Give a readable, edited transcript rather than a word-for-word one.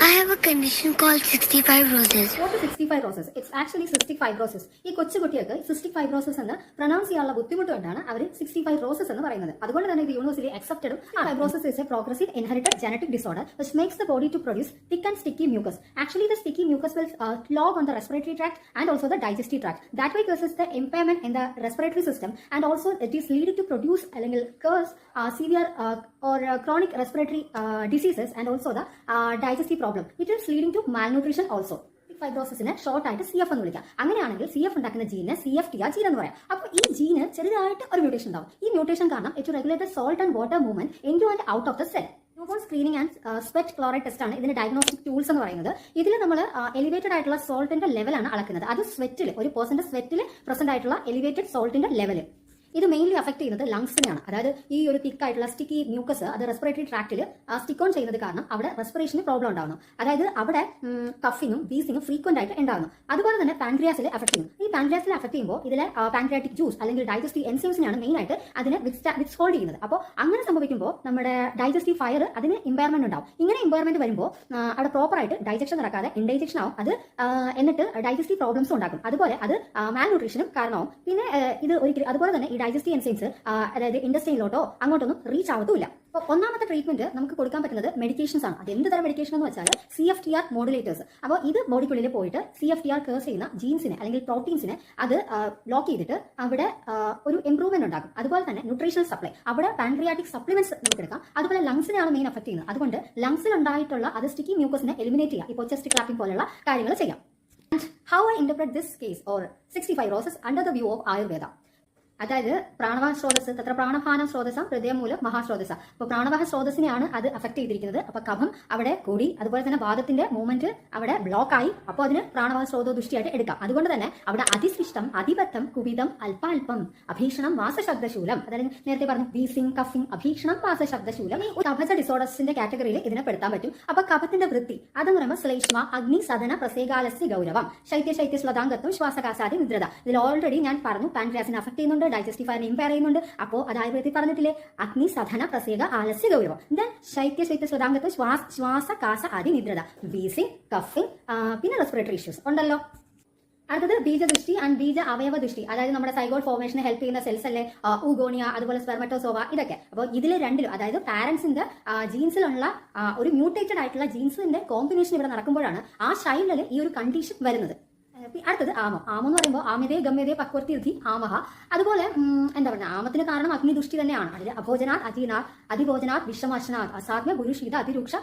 I have a condition called cystic fibrosis. What is cystic fibrosis? It's actually cystic fibrosis. ഈ കൊച്ചുകുട്ടികൾക്ക് cystic fibrosis എന്ന് pronounce ചെയ്യാനുള്ള ബുദ്ധിമുട്ട് കൊണ്ടാണ് അവർ 65 roses എന്ന് പറയുന്നത്. അതുകൊണ്ട് തന്നെ ഇത് യൂണിവേഴ്സിറ്റി അക്സെപ്റ്റഡും fibrosis is a progressive inherited genetic disorder which makes the body to produce thick and sticky mucus. Actually, the sticky mucus will clog on the respiratory tract and also the digestive tract. That way causes the impairment in the respiratory system and also it is leading to produce അല്ലെങ്കിൽ cause severe or chronic respiratory diseases and also the digestive problem. It is leading to malnutrition also. ഫൈബ്രോസിനെ short ആയിട്ട് CF എന്ന് വിളിക്കാം. അങ്ങനെയാണെങ്കിൽ CF ഉണ്ടാക്കുന്ന ജീനെ CFTR gene എന്ന് പറയാം. അപ്പോൾ ഈ ജീന് ചെറുതായിട്ട് ഒരു മ്യൂട്ടേഷൻ ഉണ്ടാവും. ഈ മ്യൂട്ടേഷൻ കാരണം it regulate salt and water movement into and out of the cell. Newborn screening and sweat chloride test ആണ് ഇതിന്റെ ഡയഗ്നോസ്റ്റിക് ടൂൾസ് എന്ന് പറയുന്നത്. ഇതിൽ നമ്മൾ എലിവേറ്റഡ് ആയിട്ടുള്ള സോൾട്ടിന്റെ ലെവലാണ് അളക്കുന്നത്. അത് സ്വെറ്റിൽ ഒരു പേഴ്സന്റെ സ്വെറ്റിൽ പ്രസന്റ് ആയിട്ടുള്ള എലിവേറ്റഡ് സോൾട്ടിന്റെ ലെവൽ. ഇത് മെയിൻലി അഫക്ട് ചെയ്യുന്നത് ലങ്സിനെയാണ്. അതായത് ഈ ഒരു തിക്കായിട്ടുള്ള സ്റ്റിക്കി മ്യൂക്കസ് അത് റെസ്പിറേറ്ററി ട്രാക്റ്റിൽ സ്റ്റിക്ക് ഓൺ ചെയ്യുന്നത് കാരണം അവിടെ റെസ്പിറേഷന് പ്രോബ്ലം ഉണ്ടാകുന്നു. അതായത് അവിടെ കഫിങ്ങും വീസിങ്ങും ഫ്രീക്വന്റ് ആയിട്ട് ഉണ്ടാകുന്നു. അതുപോലെ തന്നെ പാൻക്രിയാസിൽ അഫക്ട് ചെയ്യും. ഈ പാൻക്രിയാസിൽ അഫക്ട് ചെയ്യുമ്പോൾ ഇതിലെ പാൻക്രിയാറ്റിക് ജ്യൂസ് അല്ലെങ്കിൽ ഡൈജസ്റ്റീവ് എൻസൈംസിനാണ് മെയിൻ ആയിട്ട് അതിനെ വിത്ത്ഹോൾഡ് ചെയ്യുന്നത്. അപ്പോൾ അങ്ങനെ സംഭവിക്കുമ്പോൾ നമ്മുടെ ഡൈജസ്റ്റീവ് ഫയർ അതിന് ഇമ്പയർമെന്റ് ഉണ്ടാവും. ഇങ്ങനെ ഇമ്പയർമെന്റ് വരുമ്പോൾ അവിടെ പ്രോപ്പർ ആയിട്ട് ഡൈജക്ഷൻ നടക്കാതെ ഇൻഡൈജക്ഷൻ ആവും. അത് എന്നിട്ട് ഡൈജസ്റ്റീവ് പ്രോബ്ലംസ് ഉണ്ടാക്കും. അതുപോലെ അത് മാൽ ന്യൂട്രീഷനും കാരണമാവും. പിന്നെ ഇത് ഒരിക്കലും അതുപോലെ തന്നെ ഈ ഡൈജസ്റ്റീവ് എൻസൈംസ് അതായത് ഇൻഡസ്ട്രിയിലോട്ടോ അങ്ങോട്ടൊന്നും റീച്ച് ആവത്തുമില്ല. അപ്പോൾ ഒന്നാമത്തെ ട്രീറ്റ്മെന്റ് നമുക്ക് കൊടുക്കാൻ പറ്റുന്നത് മെഡിക്കേഷൻസ് ആണ്. അത് എന്ത് തരം മെഡിക്കേഷൻ എന്ന് വെച്ചാൽ CFTR മോഡുലേറ്റേഴ്സ്. അപ്പോൾ ഇത് ബോഡിക്കുള്ളിൽ പോയിട്ട് CFTR കേസ് ചെയ്യുന്ന ജീൻസിനെ അല്ലെങ്കിൽ പ്രോട്ടീൻസിനെ അത് ബ്ലോക്ക് ചെയ്തിട്ട് അവിടെ ഒരു ഇംപ്രൂവ്മെന്റ് ഉണ്ടാക്കും. അതുപോലെ തന്നെ ന്യൂട്രീഷണൽ സപ്ലൈ അവിടെ പാൻക്രിയാറ്റിക് സപ്ലിമെന്റ്സ് നമുക്ക് എടുക്കാം. അതുപോലെ ലങ്സിനെയാണ് മെയിൻ അഫക്ട് ചെയ്യുന്നത്. അതുകൊണ്ട് ലങ്സിൽ ഉണ്ടായിട്ടുള്ള അത് സ്റ്റിക്കി മ്യൂക്കസിനെ എലിമിനേറ്റ് ചെയ്യാം. ഇപ്പോൾ ചെസ്റ്റ് ക്ലാപ്പിംഗ് പോലുള്ള കാര്യങ്ങൾ ചെയ്യാം. And how I interpret this case or 65 roses under the view of Ayurveda. അതായത് പ്രാണവാഹ സ്രോതസ് തത്ര പ്രാണഭാനം സ്രോതസം ഹൃദയം മൂലം മഹാസ്രോതസ. അപ്പോൾ പ്രാണവാഹ സ്രോതസ്സിനെയാണ് അത് അഫക്ട് ചെയ്തിരിക്കുന്നത്. അപ്പോൾ കഫം അവിടെ കൂടി അതുപോലെ തന്നെ വാദത്തിന്റെ മൂവ്മെന്റ് അവിടെ ബ്ലോക്ക് ആയി. അപ്പോൾ അതിന് പ്രാണവാഹ സ്രോത ദൃഷ്ടിയായിട്ട് എടുക്കാം. അതുകൊണ്ട് തന്നെ അവിടെ അതിസൃഷ്ടം അതിപത്തം കുപിതം അല്പാൽപം അഭീഷണം വാസശബ്ദശൂലം. അതായത് നേരത്തെ പറഞ്ഞു വീസിംഗ് കഫിംഗ് അഭീഷണം വാസശബ്ദശൂലം. ഈ കഫജ ഡിസോർഡേഴ്സിന്റെ കാറ്റഗറിയിൽ ഇതിനെ പെടുത്താൻ പറ്റും. അപ്പോൾ കഫത്തിന്റെ വൃത്തി അതെന്ന് പറയുമ്പോൾ ശ്ലേഷ്മ അഗ്നി സദന പ്രസേകാലസ്യ ഗൗരവം ശൈത്യ ശ്ലതാംഗത്വം ശ്വാസകാസാദി നിദ്രത. ഇതിൽ ഓൾറെഡി ഞാൻ പറഞ്ഞു പാൻക്രിയാസിനെ അഫക്ട് ചെയ്യുന്നുണ്ട്, ഡൈജസ്റ്റീവ് ഫയറിനെ ഇമ്പയർ ചെയ്യുന്നുണ്ട്. അപ്പോൾ അത് ആയുർവേദത്തിൽ പറഞ്ഞിട്ടില്ലേ അഗ്നി സധന പ്രസേക ആലസ്യ ഗൗരവം. ദെൻ ശൈത്യ ശ്ലതാംഗത്വം ശ്വാസകാസ ആദി നിദ്രത വീസിംഗ് കഫിംഗ് പിന്നെ റെസ്പിറേറ്ററി ഇഷ്യൂസ് ഉണ്ടല്ലോ. അടുത്തത് ബീജദൃഷ്ടി ആൻഡ് ബീജ അവയവ ദൃഷ്ടി. അതായത് നമ്മുടെ സൈഗോഡ് ഫോർമേഷനെ ഹെൽപ്പ് ചെയ്യുന്ന സെൽസ് അല്ലേ ഊഗോണിയ അതുപോലെ സ്പെർമറ്റോസോവ ഇതൊക്കെ. അപ്പോൾ ഇതിൽ രണ്ടിലും അതായത് പാരന്റ്സിന്റെ ജീൻസിലുള്ള ഒരു മ്യൂട്ടേറ്റഡ് ആയിട്ടുള്ള ജീൻസിന്റെ കോമ്പിനേഷൻ ഇവിടെ നടക്കുമ്പോഴാണ് ആ ചൈൽഡിൽ ഈ ഒരു കണ്ടീഷൻ വരുന്നത്. അടുത്തത് ആമം. ആമം എന്ന് പറയുമ്പോൾ ആമിതേ ഗമ്യതേ പക്വർത്തി ആമഹ. അതുപോലെ എന്താ പറയുക ആമത്തിന് കാരണം അഗ്നിദൃഷ്ടി തന്നെയാണ്. അതിൽ അഭോജനാഥ് അധീനാഥ് അതിഭോജനാഥ് വിഷമർശനാഥ് അസാധ്യ ഗുരുഷീത അതിരൂക്ഷ